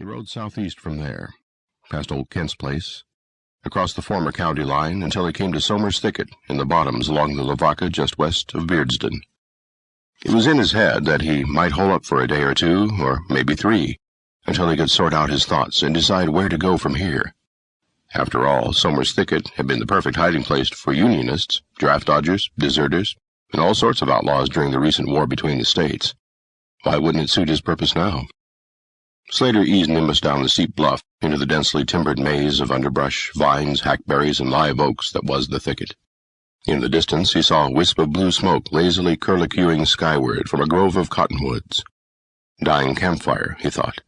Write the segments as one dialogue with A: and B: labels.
A: He rode southeast from there, past old Kent's place, across the former county line until he came to Somer's Thicket in the bottoms along the Lavaca just west of Beardsden. It was in his head that he might hole up for a day or two, or maybe 3, until he could sort out his thoughts and decide where to go from here. After all, Somer's Thicket had been the perfect hiding place for Unionists, draft dodgers, deserters, and all sorts of outlaws during the recent war between the states. Why wouldn't it suit his purpose now? Slater eased Nimbus down the steep bluff into the densely timbered maze of underbrush, vines, hackberries, and live oaks that was the thicket. In the distance he saw a wisp of blue smoke lazily curlicuing skyward from a grove of cottonwoods. Dying campfire, he thought.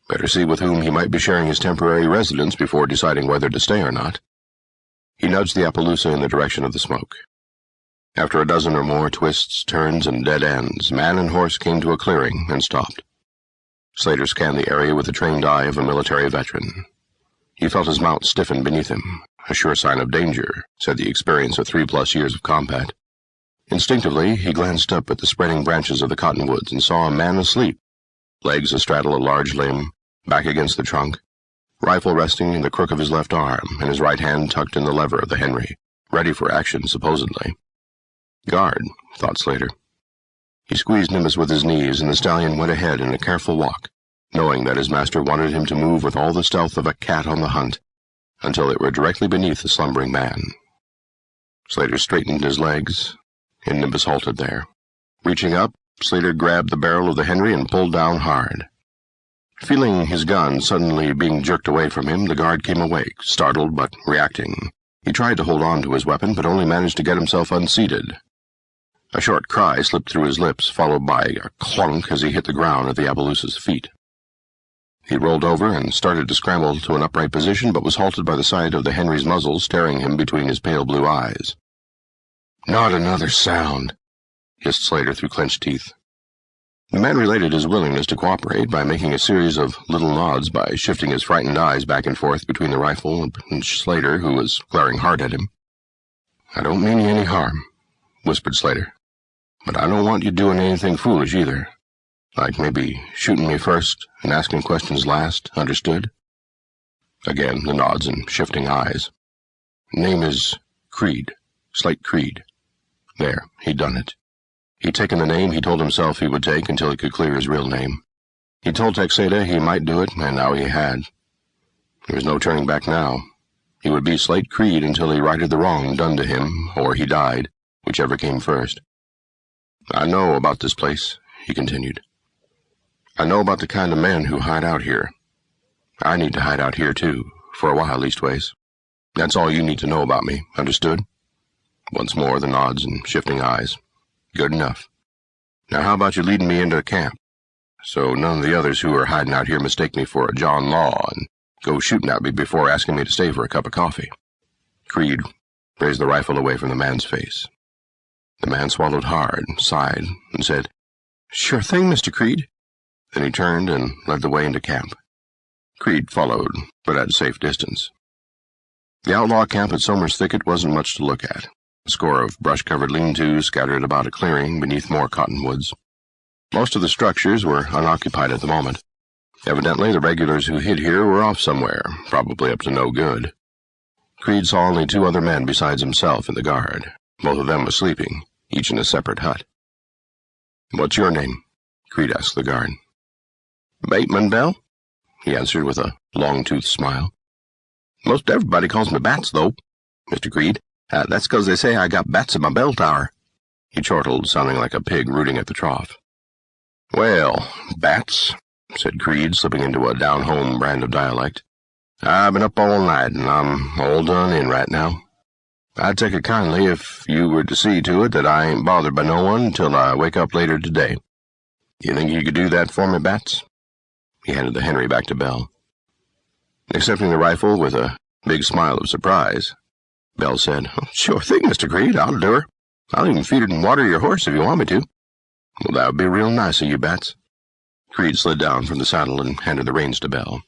A: Better see with whom he might be sharing his temporary residence before deciding whether to stay or not. He nudged the Appaloosa in the direction of the smoke. After a dozen or more twists, turns, and dead ends, man and horse came to a clearing and stopped. Slater scanned the area with the trained eye of a military veteran. He felt his mount stiffen beneath him, a sure sign of danger, said the experience of 3+ years of combat. Instinctively, he glanced up at the spreading branches of the cottonwoods and saw a man asleep, legs astraddle a large limb, back against the trunk, rifle resting in the crook of his left arm and his right hand tucked in the lever of the Henry, ready for action, supposedly. Guard, thought Slater. He squeezed Nimbus with his knees, and the stallion went ahead in a careful walk, knowing that his master wanted him to move with all the stealth of a cat on the hunt, until they were directly beneath the slumbering man. Slater straightened his legs, and Nimbus halted there. Reaching up, Slater grabbed the barrel of the Henry and pulled down hard. Feeling his gun suddenly being jerked away from him, the guard came awake, startled but reacting. He tried to hold on to his weapon, but only managed to get himself unseated. A short cry slipped through his lips, followed by a clunk as he hit the ground at the Appaloosa's feet. He rolled over and started to scramble to an upright position, but was halted by the sight of the Henry's muzzle staring him between his pale blue eyes. "Not another sound," hissed Slater through clenched teeth. The man related his willingness to cooperate by making a series of little nods by shifting his frightened eyes back and forth between the rifle and Slater, who was glaring hard at him. "I don't mean you any harm," whispered Slater, "but I don't want you doing anything foolish either. Like maybe shooting me first and asking questions last, understood?" Again the nods and shifting eyes. "Name is Creed, Slate Creed." There, he'd done it. He'd taken the name he told himself he would take until he could clear his real name. He told Texada he might do it, and now he had. There was no turning back now. He would be Slate Creed until he righted the wrong done to him, or he died, whichever came first. "I know about this place," he continued. "I know about the kind of men who hide out here. I need to hide out here, too, for a while leastways. That's all you need to know about me, understood?" Once more the nods and shifting eyes. "Good enough. Now how about you leading me into camp, so none of the others who are hiding out here mistake me for a John Law and go shooting at me before asking me to stay for a cup of coffee?" Creed raised the rifle away from the man's face. The man swallowed hard, sighed, and said, "Sure thing, Mr. Creed." Then he turned and led the way into camp. Creed followed, but at a safe distance. The outlaw camp at Somer's Thicket wasn't much to look at. A score of brush-covered lean-tos scattered about a clearing beneath more cottonwoods. Most of the structures were unoccupied at the moment. Evidently, the regulars who hid here were off somewhere, probably up to no good. Creed saw only 2 other men besides himself in the guard. Both of them were sleeping, each in a separate hut. "What's your name?" Creed asked the guard. "Bateman, Bell," he answered with a long-toothed smile. "Most everybody calls me Bats, though, Mr. Creed. That's 'cause they say I got bats in my bell tower." He chortled, sounding like a pig rooting at the trough. "Well, Bats," said Creed, slipping into a down-home brand of dialect. "I've been up all night, and I'm all done in right now. I'd take it kindly if you were to see to it that I ain't bothered by no one until I wake up later today. You think you could do that for me, Bats?" He handed the Henry back to Bell. Accepting the rifle with a big smile of surprise, Bell said, "Sure thing, Mr. Creed, I'll do her. I'll even feed it and water your horse if you want me to." "Well, that would be real nice of you, Bats." Creed slid down from the saddle and handed the reins to Bell.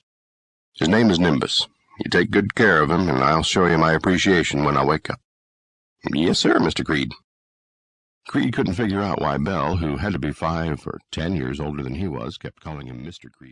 A: "His name is Nimbus. You take good care of him, and I'll show you my appreciation when I wake up." "Yes, sir, Mr. Creed." Creed couldn't figure out why Bell, who had to be 5 or 10 years older than he was, kept calling him Mr. Creed.